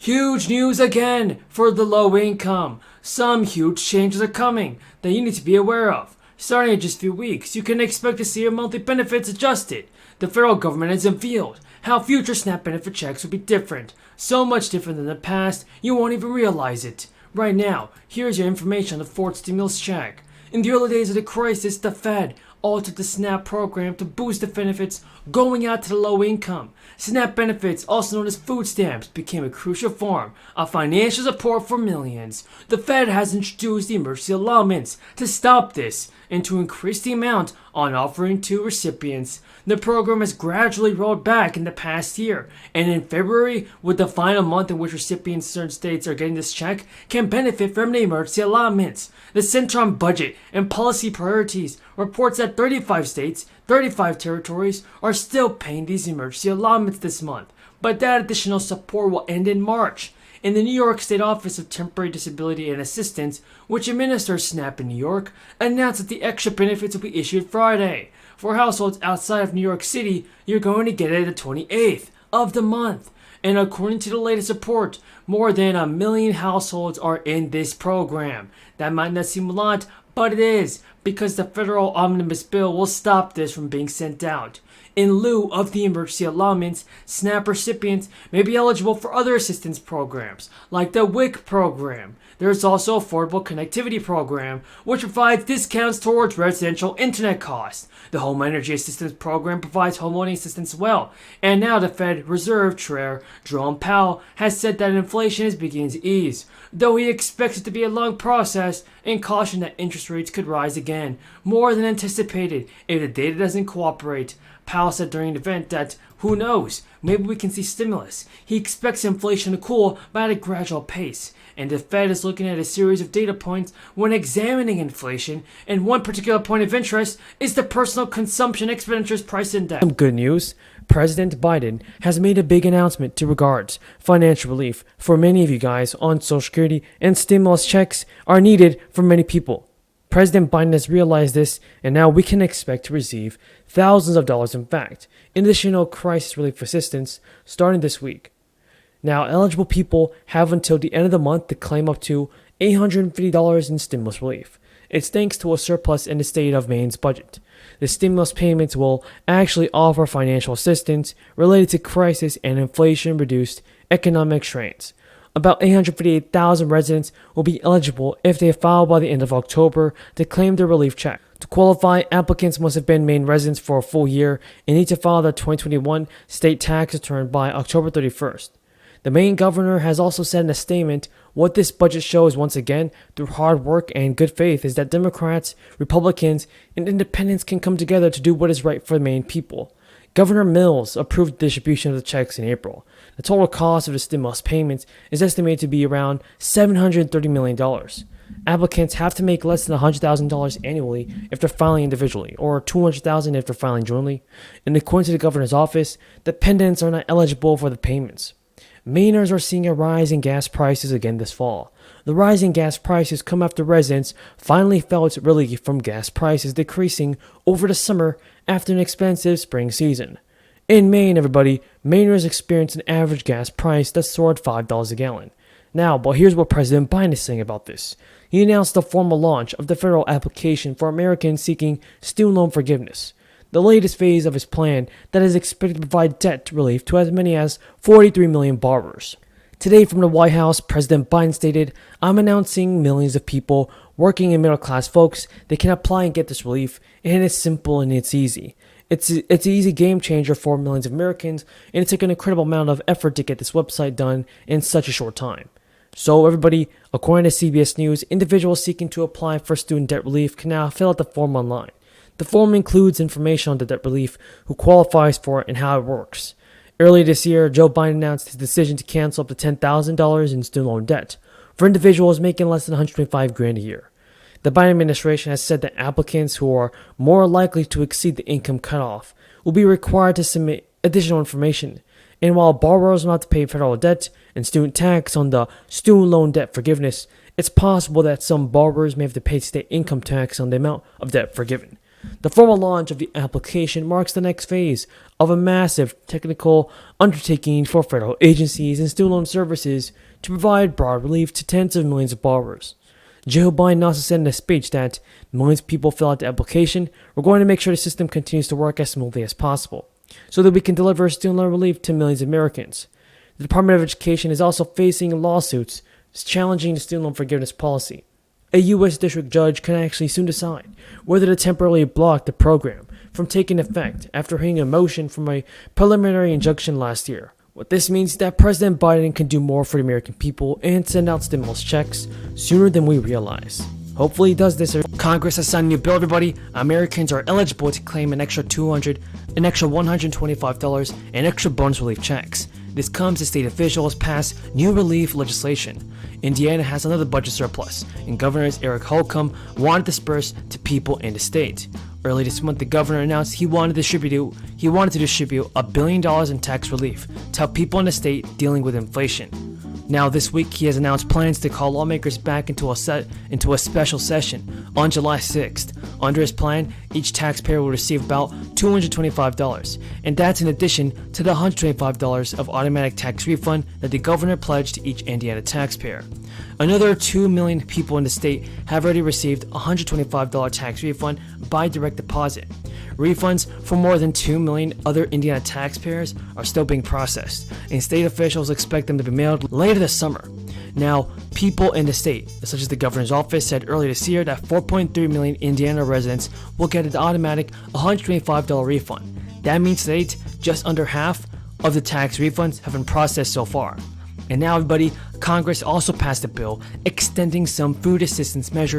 Huge news again for the low income. Some huge changes are coming that you need to be aware of. Starting in just a few weeks, you can expect to see your monthly benefits adjusted. The federal government has unveiled how future SNAP benefit checks will be different. So much different than the past, you won't even realize it. Right now, here's your information on the fourth stimulus check. In the early days of the crisis, the Fed altered the SNAP program to boost the benefits going out to the low income. SNAP benefits, also known as food stamps, became a crucial form of financial support for millions. The Fed has introduced the emergency allotments to stop this and to increase the amount on offering to recipients. The program has gradually rolled back in the past year, and in February, with the final month in which recipients in certain states are getting this check, can benefit from the emergency allotments. The Center on Budget and Policy Priorities reports that 35 states, 35 territories are still paying these emergency allotments this month, but that additional support will end in March. In the New York State Office of Temporary Disability and Assistance, which administers SNAP in New York, announced that the extra benefits will be issued Friday. For households outside of New York City, you're going to get it the 28th of the month. And according to the latest report, more than 1 million households are in this program. That might not seem a lot, but it is, because the federal omnibus bill will stop this from being sent out. In lieu of the emergency allotments, SNAP recipients may be eligible for other assistance programs, like the WIC program. There is also Affordable Connectivity Program, which provides discounts towards residential internet costs. The Home Energy Assistance Program provides homeowning assistance as well. And now the Fed Reserve Chair Jerome Powell has said that inflation is beginning to ease, though he expects it to be a long process and cautioned that interest rates could rise again, more than anticipated if the data doesn't cooperate. Powell said during the event that, who knows, maybe we can see stimulus. He expects inflation to cool but at a gradual pace, and the Fed is looking at a series of data points when examining inflation, and one particular point of interest is the Personal Consumption Expenditures Price Index. Some good news. President Biden has made a big announcement to regards financial relief for many of you guys on Social Security, and stimulus checks are needed for many people. President Biden has realized this, and now we can expect to receive thousands of dollars, in fact, in additional crisis relief assistance starting this week. Now, eligible people have until the end of the month to claim up to $850 in stimulus relief. It's thanks to a surplus in the state of Maine's budget. The stimulus payments will actually offer financial assistance related to crisis and inflation-reduced economic strains. About 858,000 residents will be eligible if they file by the end of October to claim their relief check. To qualify, applicants must have been Maine residents for a full year and need to file their 2021 state tax return by October 31st. The Maine governor has also said in a statement, what this budget shows once again through hard work and good faith is that Democrats, Republicans, and Independents can come together to do what is right for the Maine people. Governor Mills approved the distribution of the checks in April. The total cost of the stimulus payments is estimated to be around $730 million. Applicants have to make less than $100,000 annually if they're filing individually, or $200,000 if they're filing jointly. And according to the governor's office, dependents are not eligible for the payments. Mainers are seeing a rise in gas prices again this fall. The rise in gas prices come after residents finally felt relief from gas prices decreasing over the summer after an expensive spring season. In Maine, everybody, Mainers experienced an average gas price that soared $5 a gallon. Now, but here's what President Biden is saying about this. He announced the formal launch of the federal application for Americans seeking student loan forgiveness, the latest phase of his plan that is expected to provide debt relief to as many as 43 million borrowers. Today from the White House, President Biden stated, I'm announcing millions of people working in middle-class folks, they can apply and get this relief, and it's simple and it's easy. It's an easy game changer for millions of Americans, and it took an incredible amount of effort to get this website done in such a short time. So everybody, according to CBS News, individuals seeking to apply for student debt relief can now fill out the form online. The form includes information on the debt relief, who qualifies for it, and how it works. Earlier this year, Joe Biden announced his decision to cancel up to $10,000 in student loan debt for individuals making less than $125,000 a year. The Biden administration has said that applicants who are more likely to exceed the income cutoff will be required to submit additional information. And while borrowers will not have to pay federal debt and student tax on the student loan debt forgiveness, it's possible that some borrowers may have to pay state income tax on the amount of debt forgiven. The formal launch of the application marks the next phase of a massive technical undertaking for federal agencies and student loan services to provide broad relief to tens of millions of borrowers. Joe Biden also said in a speech that millions of people fill out the application. We're going to make sure the system continues to work as smoothly as possible so that we can deliver student loan relief to millions of Americans. The Department of Education is also facing lawsuits challenging the student loan forgiveness policy. A U.S. district judge can actually soon decide whether to temporarily block the program from taking effect after hearing a motion from a preliminary injunction last year. What this means is that President Biden can do more for the American people and send out stimulus checks sooner than we realize. Hopefully he does this. Congress has signed a new bill, everybody. Americans are eligible to claim an extra $125, and extra bonus relief checks. This comes as state officials pass new relief legislation. Indiana has another budget surplus, and Governor Eric Holcomb wanted to disperse to people in the state. Early this month, the governor announced he wanted to distribute $1 billion in tax relief to help people in the state dealing with inflation. Now, this week, he has announced plans to call lawmakers back into a special session on July 6th. Under his plan, each taxpayer will receive about $225, and that's in addition to the $125 of automatic tax refund that the governor pledged to each Indiana taxpayer. Another 2 million people in the state have already received a $125 tax refund by direct deposit. Refunds for more than 2 million other Indiana taxpayers are still being processed, and state officials expect them to be mailed later this summer. Now, people in the state, such as the governor's office, said earlier this year that 4.3 million Indiana residents will get an automatic $125 refund. That means that just under half of the tax refunds have been processed so far. And now, everybody, Congress also passed a bill extending some food assistance measures